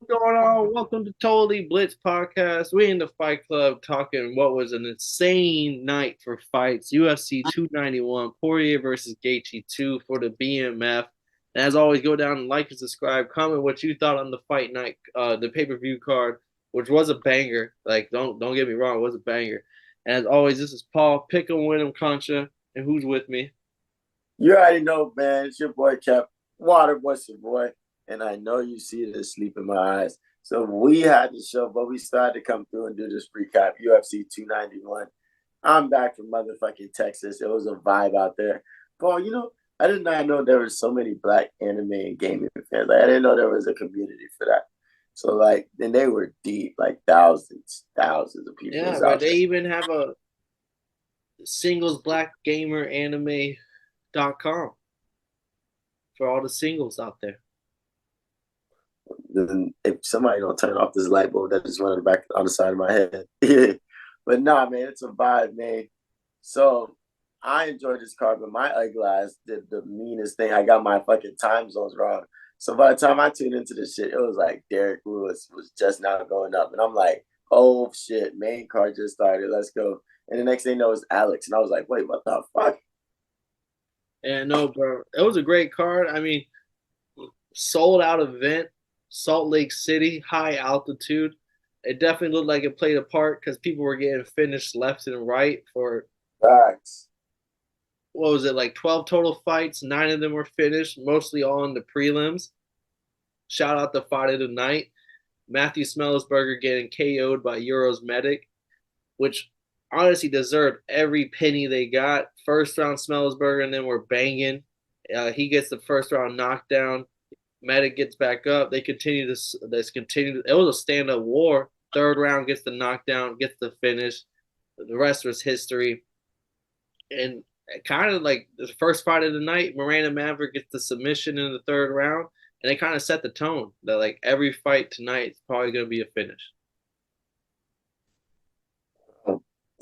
Going on? Welcome to Totally Blitz Podcast. We in the Fight Club talking what was an insane night for fights. UFC 291, Poirier versus Gaethje 2 for the BMF. And as always, go down and like and subscribe. Comment what you thought on the fight night, the pay per view card, which was a banger. Like don't get me wrong, it was a banger. And as always, this is Paul. Pick 'em, win 'em, Concha, and who's with me? You already know, man. It's your boy Cap Water, what's your boy? And I know you see the sleep in my eyes. So we had the show, but we started to come through and do this recap. UFC 291. I'm back from motherfucking Texas. It was a vibe out there. Paul, I did not know there were so many black anime and gaming fans. Like, I didn't know there was a community for that. So then they were deep, like thousands of people Yeah, was but out they there. even have a singles black gamer anime.com for all the singles out there. Then if somebody don't turn off this light bulb that just running back on the side of my head. But nah, man, it's a vibe, man. So I enjoyed this card, but my ugly eyes did the meanest thing. I got my fucking time zones wrong. So by the time I tuned into this shit, it was like Derrick was just now going up. And I'm like, oh shit, main card just started. Let's go. And the next thing you know is Alex. And I was like, wait, what the fuck? And no, bro, it was a great card. I mean, sold out event, Salt Lake City, high altitude. It definitely looked like it played a part because people were getting finished left and right for Facts. what was it, like 12 total fights? Nine of them were finished, mostly all in the prelims. Shout out the fight of the night. Matthew Smellisberger getting KO'd by Euros Medic, which honestly deserved every penny they got. First round Smellisberger and then we're banging. He gets the first round knockdown. Medic gets back up. They continue this continue. It was a stand up war. Third round gets the knockdown, gets the finish. The rest was history. And kind of like the first fight of the night, Miranda Maverick gets the submission in the third round, and they kind of set the tone that like every fight tonight is probably going to be a finish.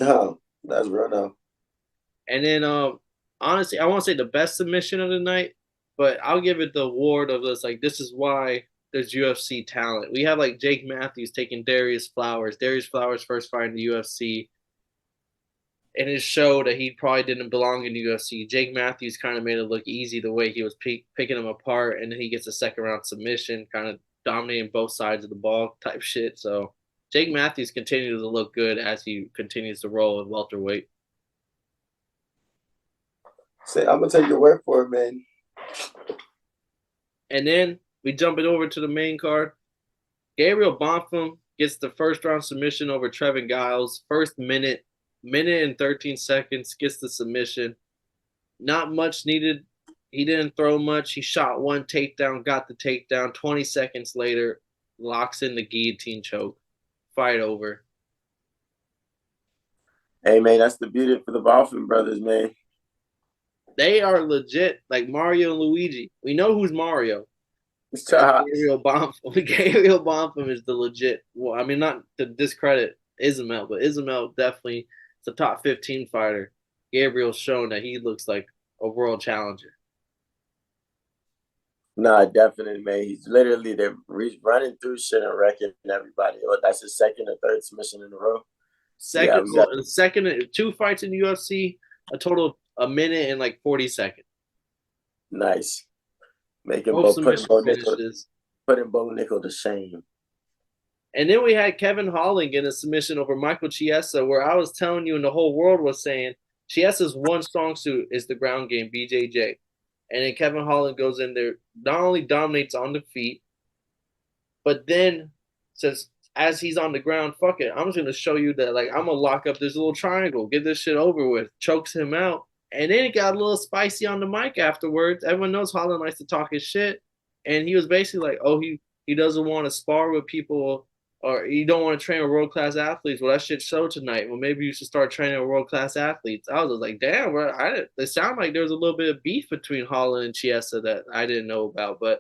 Oh, that's real now. And then, honestly, I won't say the best submission of the night, but I'll give it the award of this. Like, this is why there's UFC talent. We have like Jake Matthews taking Darius Flowers. Darius Flowers' first fight in the UFC, and it showed that he probably didn't belong in the UFC. Jake Matthews kind of made it look easy the way he was picking him apart, and then he gets a second round submission, kind of dominating both sides of the ball type shit. So Jake Matthews continues to look good as he continues to roll in welterweight. Say, I'm gonna take your word for it, man. And then we jump it over to the main card. Gabriel Bonfim gets the first round submission over Trevin Giles. First minute and 13 seconds, gets the submission. Not much needed. He didn't throw much. He shot one takedown, got the takedown. 20 seconds later, locks in the guillotine choke. Fight over. Hey, man, that's the beauty for the Boffin brothers, man. They are legit like Mario and Luigi. We know who's Mario. It's That's tough. Gabriel Bonfim. Gabriel Bonfim is the legit. Well, I mean, not to discredit Ismail, but Ismail definitely is a top 15 fighter. Gabriel's shown that he looks like a world challenger. Nah, definitely, man. He's literally he's running through shit and wrecking everybody. Oh, that's his second or third submission in a row. Yeah, Second, we got second, two fights in the UFC, a total of a minute and like 40 seconds. nice. Making Both Bo submission finishes. putting Bo Nickel to shame. And then we had Kevin Holland get a submission over Michael Chiesa, where I was telling you and the whole world was saying Chiesa's one strong suit is the ground game, BJJ. And then Kevin Holland goes in there, not only dominates on the feet, but then says, as he's on the ground, fuck it, I'm just gonna show you that like I'm gonna lock up this little triangle, get this shit over with, chokes him out, and then it got a little spicy on the mic afterwards. Everyone knows Holland likes to talk his shit, and he was basically like, oh, he doesn't want to spar with people. Or you don't want to train with world class athletes. Well, that shit showed tonight. Well, maybe you should start training with world class athletes. I was like, damn, bro. It sounded like there was a little bit of beef between Holland and Chiesa that I didn't know about. But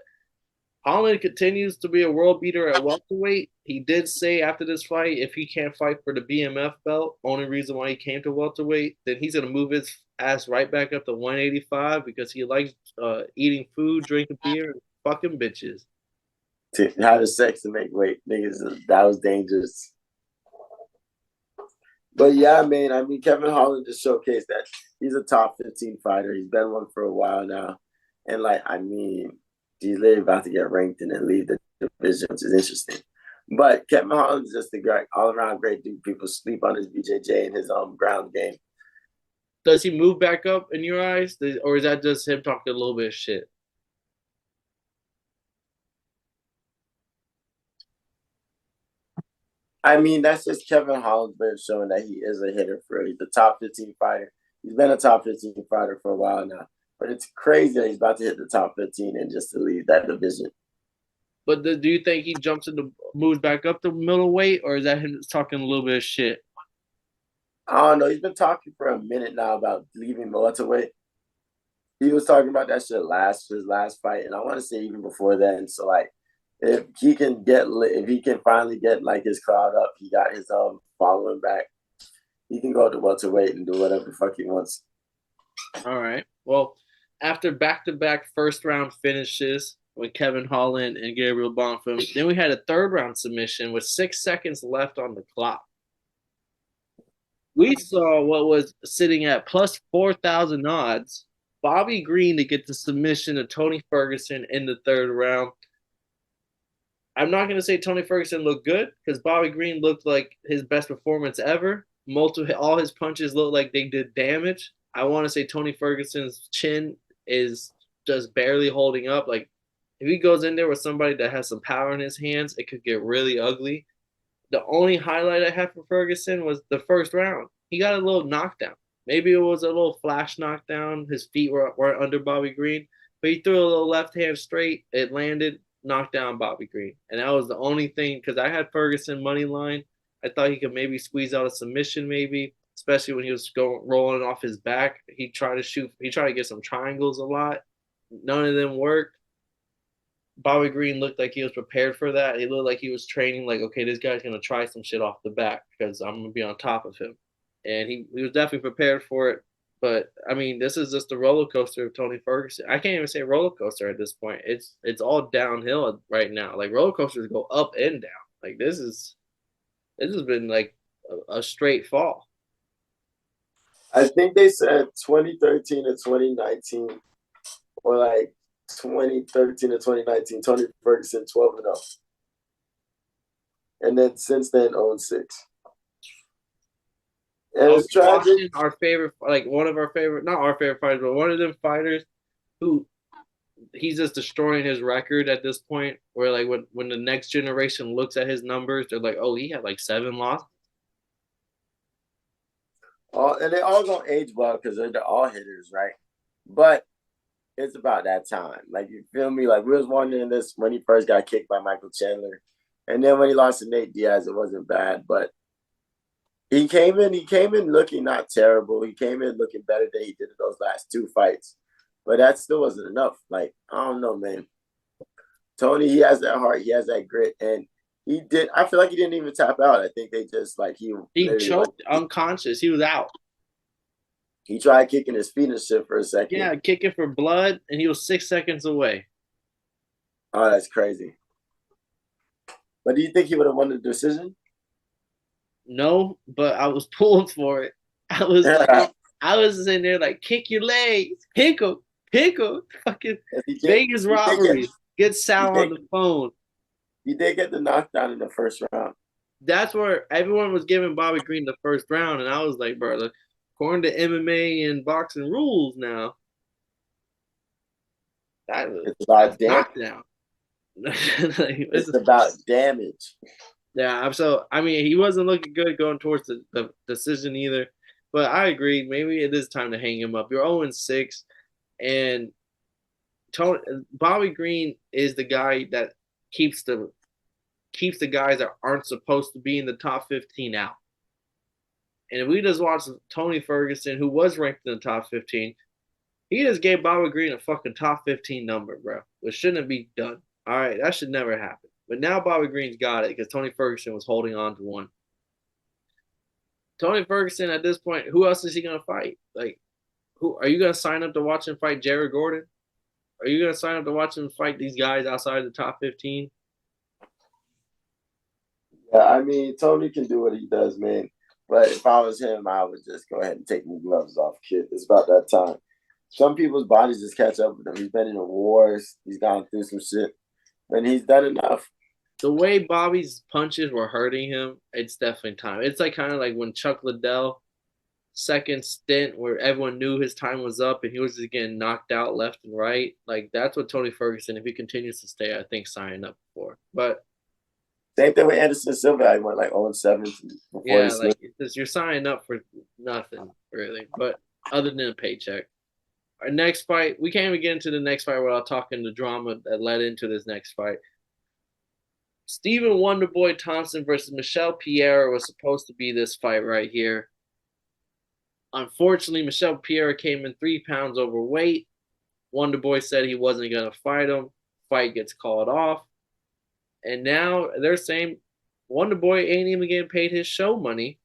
Holland continues to be a world beater at welterweight. He did say after this fight, if he can't fight for the BMF belt, only reason why he came to welterweight, then he's gonna move his ass right back up to 185 because he likes eating food, drinking beer, and fucking bitches. to have the sex to make weight. Niggas, that was dangerous. But yeah, I mean, Kevin Holland just showcased that he's a top 15 fighter. He's been one for a while now. And like, I mean, he's literally about to get ranked and then leave the division, which is interesting. But Kevin Holland is just a great, all-around great dude. People sleep on his BJJ and his ground game. Does he move back up in your eyes, or is that just him talking a little bit of shit? I mean, that's just Kevin Holland's way of showing that he is a hitter for real. He's a top 15 fighter. He's been a top 15 fighter for a while now. But it's crazy that he's about to hit the top 15 and just to leave that division. But do you think he jumps into moves back up to middleweight, or is that him talking a little bit of shit? I don't know. He's been talking for a minute now about leaving welterweight. He was talking about that shit his last fight, and I want to say even before then. So like, if he can finally get like his crowd up, he got his following back. He can go to welterweight and do whatever the fuck he wants. All right. Well, after back-to-back first-round finishes with Kevin Holland and Gabriel Bonfim, then we had a third-round submission with 6 seconds left on the clock. We saw what was sitting at plus 4,000 odds, Bobby Green to get the submission of Tony Ferguson in the third round. I'm not going to say Tony Ferguson looked good because Bobby Green looked like his best performance ever. All his punches looked like they did damage. I want to say Tony Ferguson's chin is just barely holding up. Like, if he goes in there with somebody that has some power in his hands, it could get really ugly. The only highlight I had for Ferguson was the first round. He got a little knockdown. Maybe it was a little flash knockdown. His feet were under Bobby Green, but he threw a little left hand straight. It landed, knocked down Bobby Green. And that was the only thing, because I had Ferguson money line. I thought he could maybe squeeze out a submission, maybe, especially when he was rolling off his back. He tried to get some triangles a lot. None of them worked. Bobby Green looked like he was prepared for that. He looked like he was training, like, okay, this guy's going to try some shit off the back because I'm going to be on top of him. And he was definitely prepared for it. But, I mean, this is just the roller coaster of Tony Ferguson. I can't even say roller coaster at this point. It's all downhill right now. Like, roller coasters go up and down. Like, this has been, like, a straight fall. I think they said 2013 to 2019 or, like, 2013 to 2019, Tony Ferguson 12-0. And then since then, 0-6. And it's tragic. Our favorite, like one of our favorite, not our favorite fighters, but one of them fighters who he's just destroying his record at this point. Where like when the next generation looks at his numbers, they're like, oh, he had like 7 losses. And they all gonna age well because they're all hitters, right? But it's about that time. Like, you feel me? Like, we was wondering this when he first got kicked by Michael Chandler. And then when he lost to Nate Diaz, it wasn't bad. But he came in looking not terrible. He came in looking better than he did in those last 2 fights. But that still wasn't enough. Like, I don't know, man. Tony, he has that heart. He has that grit. And I feel like he didn't even tap out. I think they just, like, he choked unconscious. He was out. He tried kicking his feet and shit for a second. Yeah, kicking for blood, and he was 6 seconds away. Oh, that's crazy. But do you think he would have won the decision? No, but I was pulling for it. I was in there like, kick your legs, kick him, fucking Vegas robbery. Get Sal on the phone. He did get the knockdown in the first round. That's where everyone was giving Bobby Green the first round, and I was like, bro, according to MMA and boxing rules now, it's about knockdown. It's about damage. Yeah, so I mean, he wasn't looking good going towards the decision either. But I agree, maybe it is time to hang him up. You're 0-6, and Bobby Green is the guy that keeps the guys that aren't supposed to be in the top 15 out. And if we just watch Tony Ferguson, who was ranked in the top 15, he just gave Bobby Green a fucking top 15 number, bro. Which shouldn't be done. All right, that should never happen. But now Bobby Green's got it because Tony Ferguson was holding on to one. Tony Ferguson, at this point, who else is he going to fight? Like, who are you going to sign up to watch him fight Jared Gordon? Are you going to sign up to watch him fight these guys outside the top 15? Yeah, I mean, Tony can do what he does, man. But if I was him, I would just go ahead and take my gloves off, kid. It's about that time. Some people's bodies just catch up with him. He's been in the wars. He's gone through some shit, and he's done enough. The way Bobby's punches were hurting him, it's definitely time. It's like kind of like when Chuck Liddell second stint where everyone knew his time was up and he was just getting knocked out left and right. Like that's what Tony Ferguson, if he continues to stay, I think signing up for. But Same thing with Anderson Silva. I went like 0-7 before yeah, this. like you're signing up for nothing really, but other than a paycheck. Our next fight, we can't even get into the next fight without talking the drama that led into this next fight. Stephen Wonderboy Thompson versus Michelle Pierre was supposed to be this fight right here. Unfortunately, Michelle Pierre came in 3 pounds overweight. Wonderboy said he wasn't going to fight him. Fight gets called off. And now they're saying Wonderboy ain't even getting paid his show money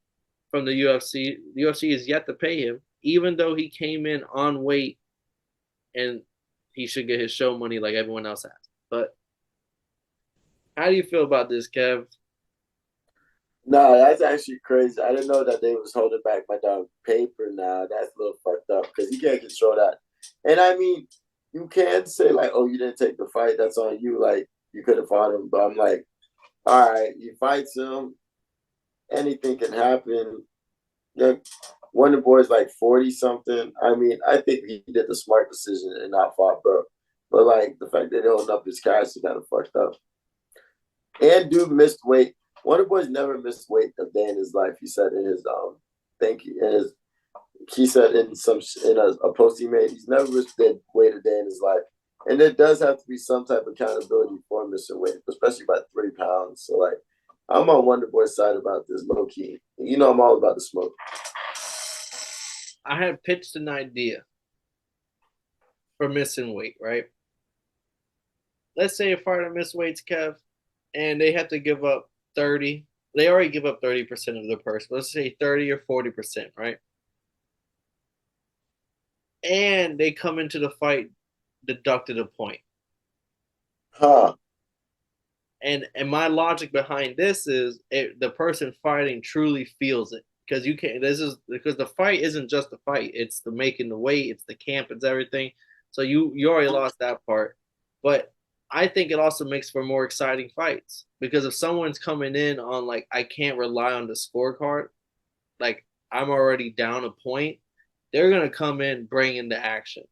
from the UFC. The UFC is yet to pay him, even though he came in on weight and he should get his show money like everyone else has. But how do you feel about this, Kev? No, that's actually crazy. I didn't know that they was holding back my dog paper. Now that's a little fucked up because you can't control that. And I mean, you can say like, "Oh, you didn't take the fight. That's on you." Like you could have fought him, but I'm like, all right, you fight him. Anything can happen. Yeah, Wonder Boy's like 40 something. I mean, I think he did the smart decision and not fought, bro. But like the fact that they holding up his cash is kind of fucked up. And dude missed weight. Wonder Boy's never missed weight a day in his life. He said in his thank you in his he said in some in a post he made, he's never missed weight a day in his life. And there does have to be some type of accountability for missing weight, especially by 3 pounds. So like I'm on Wonder Boy's side about this low key. You know I'm all about the smoke. I had pitched an idea for missing weight, right? Let's say a fighter miss weights, Kev, and they have to give up 30. They already give up 30% of their purse. Let's say 30 or 40%, right? And they come into the fight deducted a point. Huh. And my logic behind this is the person fighting truly feels it because you can't. This is because the fight isn't just the fight; it's the making the weight, it's the camp, it's everything. So you already lost that part, but I think it also makes for more exciting fights because if someone's coming in on like I can't rely on the scorecard, like I'm already down a point, they're gonna come in bringing the action.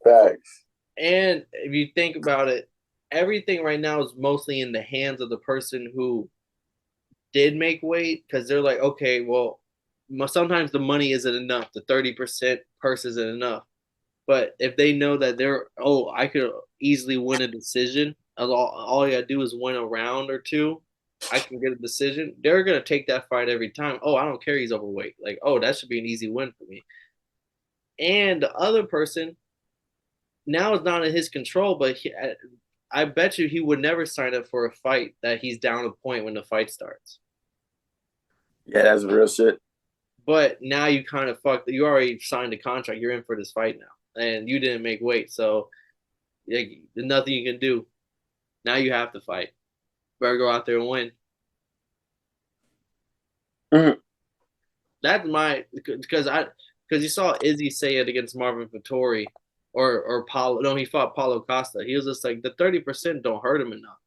Facts. And if you think about it, everything right now is mostly in the hands of the person who did make weight because they're like, okay, well, sometimes the money isn't enough. The 30% purse isn't enough. But if they know that I could easily win a decision, all you gotta do is win a round or two, I can get a decision. They're gonna take that fight every time. Oh, I don't care he's overweight. Like, oh, that should be an easy win for me. And the other person now is not in his control, but I bet you he would never sign up for a fight that he's down a point when the fight starts. Yeah, that's real shit. But now you kind of fucked. You already signed a contract. You're in for this fight now, and you didn't make weight, so like, there's nothing you can do. Now you have to fight. Better go out there and win. Mm-hmm. That's my because you saw Izzy say it against Marvin Vettori or Paulo. No, he fought Paulo Costa. He was just like the 30% don't hurt him enough.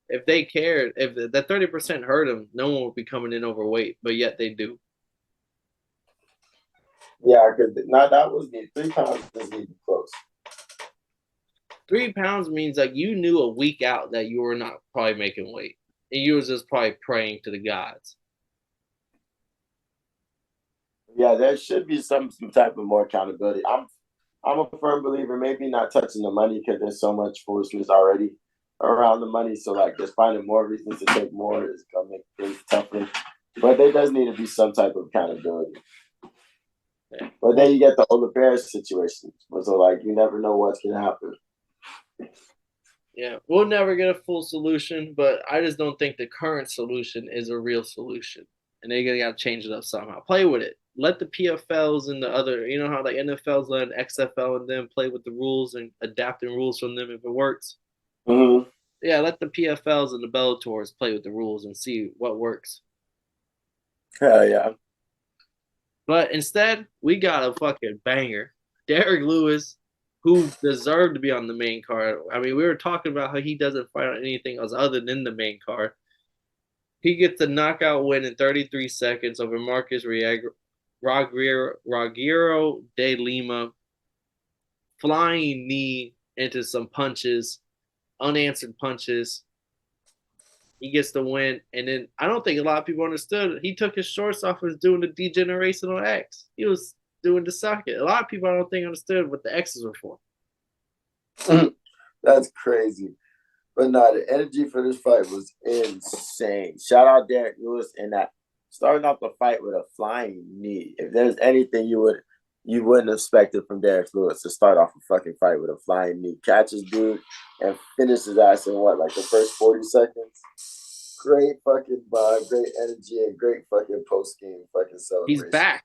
If they cared, if that 30% hurt him, no one would be coming in overweight, but yet they do. Yeah, because now that was me. 3 pounds doesn't even close. 3 pounds means like you knew a week out that you were not probably making weight, and you was just probably praying to the gods. Yeah, there should be some type of more accountability. I'm a firm believer, maybe not touching the money because there's so much foolishness already around the money. So like just finding more reasons to take more is gonna make things tougher. But there does need to be some type of accountability. Yeah. But then you get the Ola Bears situation. So like you never know what's gonna happen. Yeah, we'll never get a full solution, but I just don't think the current solution is a real solution. And they got to change it up somehow. Play with it. Let the PFLs and the other, you know how like NFLs let XFL and them play with the rules and adapting rules from them if it works. Mm-hmm. Yeah, let the PFLs and the Bellators play with the rules and see what works. Hell yeah. But instead, we got a fucking banger. Derrick Lewis, who deserved to be on the main card. I mean, we were talking about how he doesn't fight on anything else other than the main card. He gets a knockout win in 33 seconds over Marcus Rogero de Lima. Flying knee into some punches, unanswered punches. He gets the win, and then I don't think a lot of people understood. He took his shorts off and was doing the degenerational X. He was doing the socket. A lot of people I don't think understood what the X's were for. That's crazy. But no, the energy for this fight was insane. Shout out Derrick Lewis and that starting off the fight with a flying knee. If there's anything you wouldn't expect it from Derrick Lewis to start off a fucking fight with a flying knee. Catches dude and finishes ass in what, like the first 40 seconds? Great fucking vibe, great energy, and great fucking post game fucking celebration. He's back.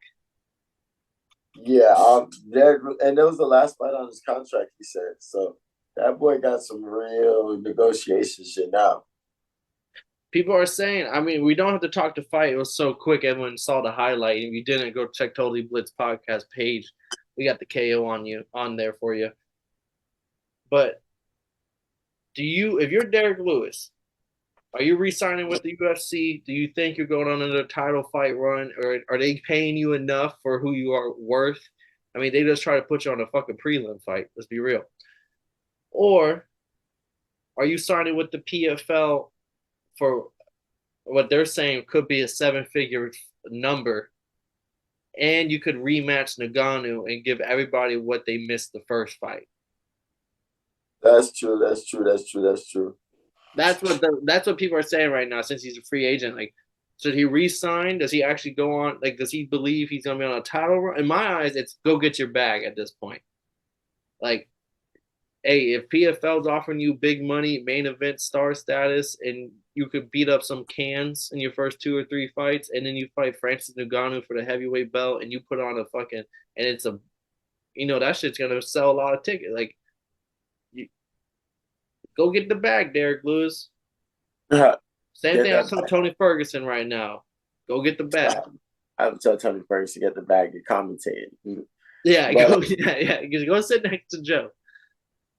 Yeah, Derrick, and that was the last fight on his contract, he said. So that boy got some real negotiation shit now. People are saying, I mean, we don't have to talk to fight. It was so quick. Everyone saw the highlight. If you didn't, go check Totally Blitz podcast page. We got the KO on there for you. But if you're Derrick Lewis, are you re-signing with the UFC? Do you think you're going on another title fight run, or are they paying you enough for who you are worth? I mean, they just try to put you on a fucking prelim fight. Let's be real. Or are you signing with the PFL for what they're saying could be a 7-figure number, and you could rematch Ngannou and give everybody what they missed the first fight? That's true. That's true. That's true. That's true. That's what people are saying right now. Since he's a free agent, like, should he re-sign? Does he actually go on? Like, does he believe he's gonna be on a title run? In my eyes, it's go get your bag at this point. Like, hey, if PFL's offering you big money, main event star status, and you could beat up some cans in your first 2 or 3 fights, and then you fight Francis Ngannou for the heavyweight belt, and you put on a fucking, and it's a, that shit's gonna sell a lot of tickets. Like, go get the bag, Derrick Lewis. Same thing I tell Tony Ferguson right now. Go get the bag. I would tell Tony Ferguson to get the bag and commentate. Yeah, go sit next to Joe.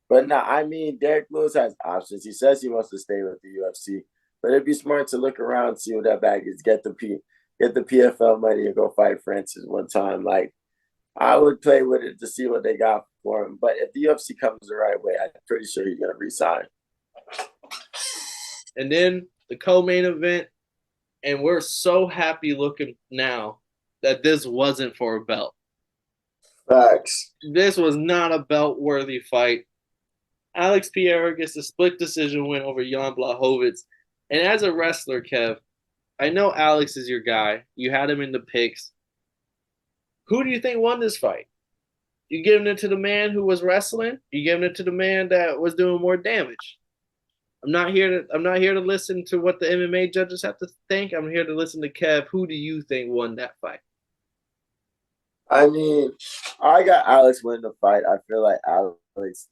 But no, I mean, Derrick Lewis has options. He says he wants to stay with the UFC, but it'd be smart to look around, see what that bag is, get the PFL money, and go fight Francis one time. Like, I would play with it to see what they got for him. But if the UFC comes the right way, I'm pretty sure he's gonna resign. And then the co-main event, and we're so happy looking now that this wasn't for a belt. Facts. This was not a belt-worthy fight. Alex Pereira gets a split decision win over Jan Blachowicz. And as a wrestler, Kev, I know Alex is your guy. You had him in the picks. Who do you think won this fight? You giving it to the man who was wrestling? You giving it to the man that was doing more damage? I'm not here to listen to what the MMA judges have to think. I'm here to listen to Kev. Who do you think won that fight? I mean, I got Alex winning the fight. I feel like Alex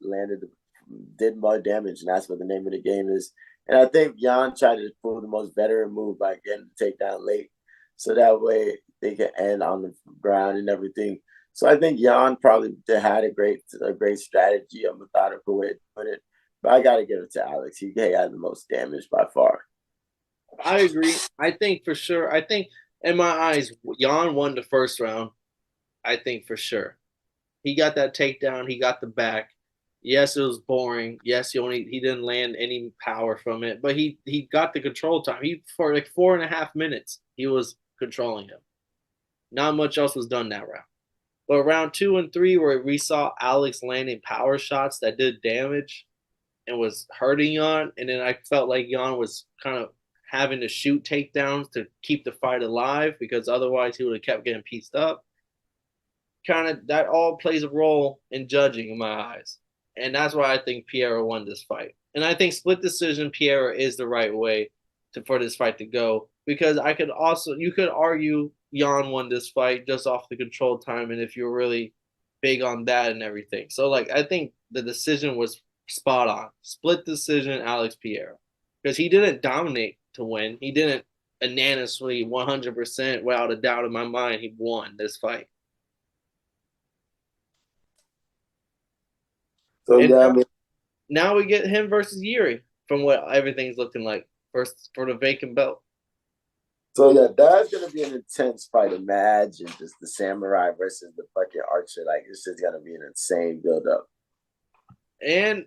did more damage, and that's what the name of the game is. And I think Jan tried to pull the most veteran move by getting the takedown late, so that way they can end on the ground and everything. So I think Jan probably had a great strategy, a methodical way of doing it. But I got to give it to Alex. He had the most damage by far. I agree. I think for sure. I think in my eyes, Jan won the first round. I think for sure. He got that takedown. He got the back. Yes, it was boring. Yes, he didn't land any power from it, but he got the control time. For like 4.5 minutes, he was controlling him. Not much else was done that round. But round 2 and 3, where we saw Alex landing power shots that did damage and was hurting Jan, and then I felt like Jan was kind of having to shoot takedowns to keep the fight alive, because otherwise he would have kept getting pieced up. Kind of that all plays a role in judging in my eyes. And that's why I think Pereira won this fight. And I think split decision Pereira is the right way for this fight to go, because you could argue Jan won this fight just off the control time, and if you're really big on that and everything. So like, I think the decision was spot on. Split decision, Alex Piero, because he didn't dominate to win. He didn't unanimously 100% without a doubt in my mind. He won this fight. So And yeah, I mean, now we get him versus Yuri from what everything's looking like first for the vacant belt. so yeah, that's gonna be an intense fight. Imagine just the samurai versus the fucking archer. Like this is gonna be an insane build up. And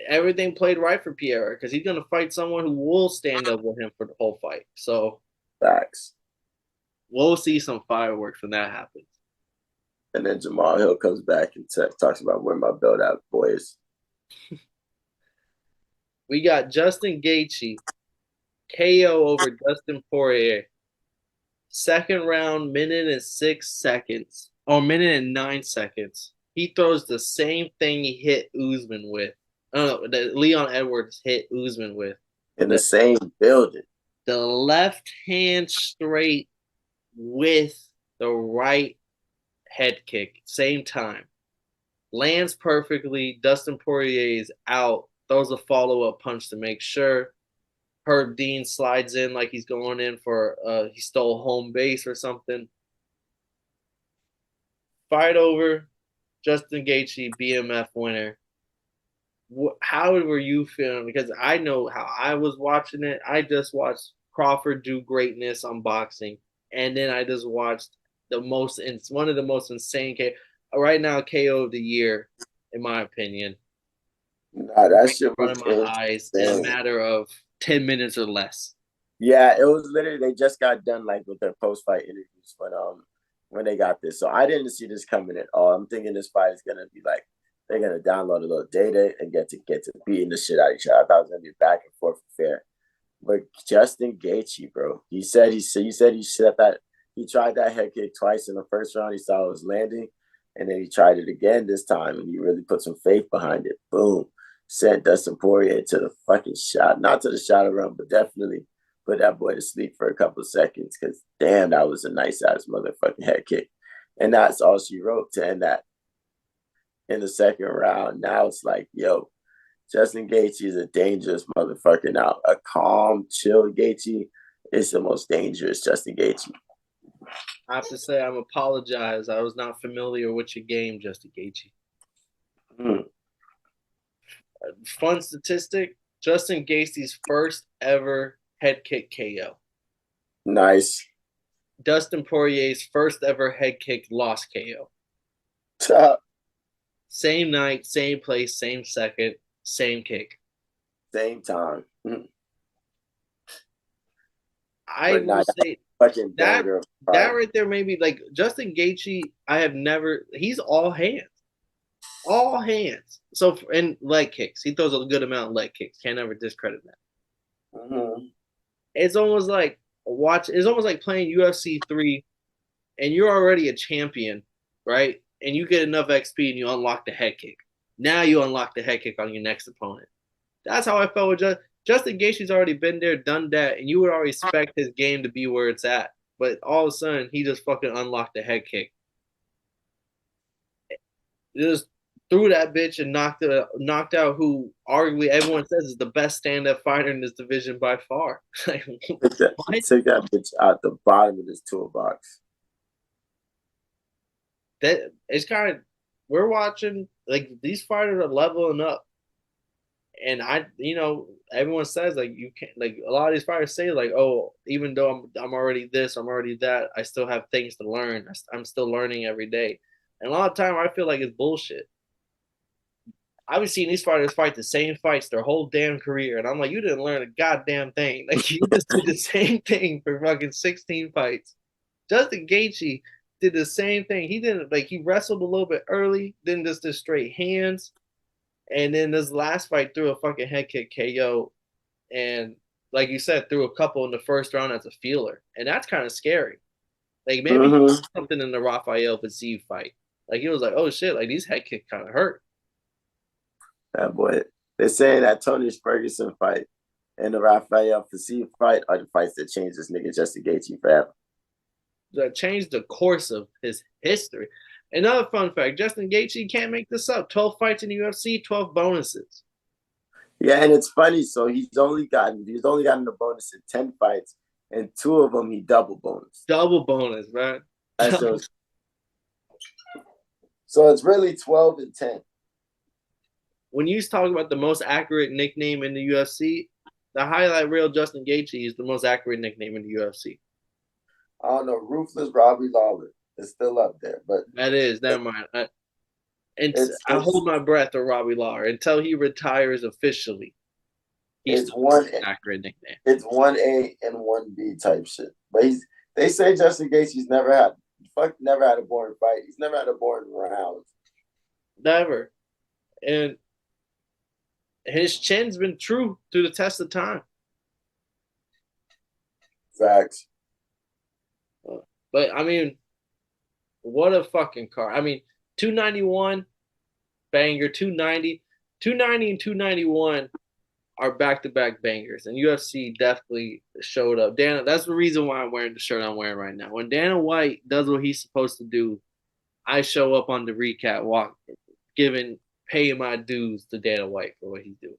everything played right for Pierre because he's gonna fight someone who will stand up with him for the whole fight. So Facts. we'll see some fireworks when that happens. And then Jamal Hill comes back and talks about where my belt at, boys. We got Justin Gaethje KO over Dustin Poirier. Second round, minute and 6 seconds, or minute and 9 seconds. He throws the same thing he hit Usman with. I don't know, that Leon Edwards hit Usman with. In the same building. The left hand straight with the right head kick, same time. Lands perfectly. Dustin Poirier is out. Throws a follow-up punch to make sure. Herb Dean slides in like he's going in for he stole home base or something. Fight over. Justin Gaethje, BMF winner. How were you feeling? Because I know how I was watching it. I just watched Crawford do greatness on boxing, and then I just watched one of the most insane right now KO of the year, in my opinion. Nah, that shit in front was of my eyes in a matter of 10 minutes or less. Yeah, it was literally they just got done like with their post fight interviews when they got this. So I didn't see this coming at all. I'm thinking this fight is gonna be like they're gonna download a little data and get to beating the shit out of each other. I thought it was gonna be back and forth fair. But Justin Gaethje, bro, he said he tried that head kick twice in the first round. He saw it was landing, and then he tried it again this time, and he really put some faith behind it. Boom, sent Dustin Poirier to the fucking shot, not to the shadow run, but definitely put that boy to sleep for a couple of seconds. Because damn, that was a nice ass motherfucking head kick, and that's all she wrote to end that. In the second round, now it's like, yo, Justin Gaethje is a dangerous motherfucker now. A calm, chill Gaethje is the most dangerous Justin Gaethje. I have to say, I apologize. I was not familiar with your game, Justin Gaethje. Fun statistic: Justin Gaethje's first ever head kick KO. Nice. Dustin Poirier's first ever head kick loss KO. Same night, same place, same second, same kick. Same time. I will say that right there maybe like Justin Gaethje, I have never. He's all hands, all hands. So and leg kicks, he throws a good amount of leg kicks. Can't ever discredit that. It's almost like It's almost like playing UFC 3, and you're already a champion, right? And you get enough XP and you unlock the head kick. Now you unlock the head kick on your next opponent. That's how I felt with Justin Gaethje's already been there, done that, and you would already expect his game to be where it's at. But all of a sudden, he just fucking unlocked the head kick. Just threw that bitch and knocked out who arguably everyone says is the best stand-up fighter in this division by far. Take that bitch out the bottom of this toolbox. That it's kind of we're watching like these fighters are leveling up, and everyone says like you can't like a lot of these fighters say like, oh, even though I'm already this, I'm already that, I still have things to learn. I'm still learning every day, and a lot of time I feel like it's bullshit. I've been seeing these fighters fight the same fights their whole damn career, and I'm like, you didn't learn a goddamn thing. Like you just did the same thing for fucking 16 fights. Justin Gaethje did the same thing. He didn't he wrestled a little bit early, then just did straight hands, and then this last fight threw a fucking head kick KO, and like you said, threw a couple in the first round as a feeler, and that's kind of scary. Like maybe something in the Rafael Fiziev fight, like he was like, oh shit, like these head kicks kind of hurt. That boy, they're saying that Tony Ferguson fight and the Rafael Fiziev fight are the fights that changed this nigga Justin Gaethje forever. That changed the course of his history. Another fun fact: Justin Gaethje can't make this up. 12 fights in the UFC, 12 bonuses. Yeah, and it's funny. So he's only gotten a bonus in 10 fights, and 2 of them he double bonus. Double bonus, man. So it's really 12 and 10. When you talk about the most accurate nickname in the UFC, the highlight reel Justin Gaethje is the most accurate nickname in the UFC. I don't know. Ruthless Robbie Lawler is still up there, but That is, never mind. I it's hold my breath on Robbie Lawler until he retires officially. He's it's the one most accurate nickname. it's 1A and 1B type shit. But they say Justin Gaethje's never had a boring fight. He's never had a boring round. Never. And his chin's been true through the test of time. Facts. But I mean, what a fucking car. I mean, 291 banger, 290. 290 and 291 are back-to-back bangers, and UFC definitely showed up. Dana, that's the reason why I'm wearing the shirt I'm wearing right now. When Dana White does what he's supposed to do, I show up on the recap, paying my dues to Dana White for what he's doing.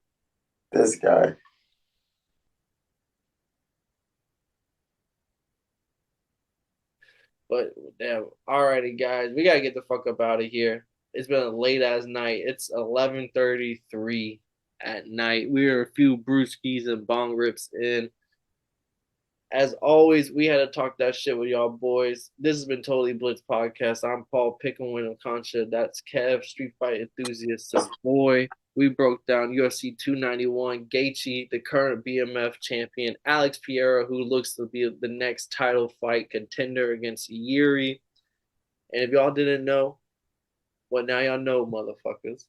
This guy. But damn, alrighty, guys, we gotta get the fuck up out of here. It's been a late ass night. It's 11:33 at night. We are a few brewskis and bong rips in. As always, we had to talk that shit with y'all boys. This has been Totally Blitz Podcast. I'm Paul Picklewin of Concha. That's Kev, Street Fight Enthusiast. So boy, we broke down UFC 291, Gaethje, the current BMF champion, Alex Pereira, who looks to be the next title fight contender against Yuri. And if y'all didn't know, well, now y'all know, motherfuckers.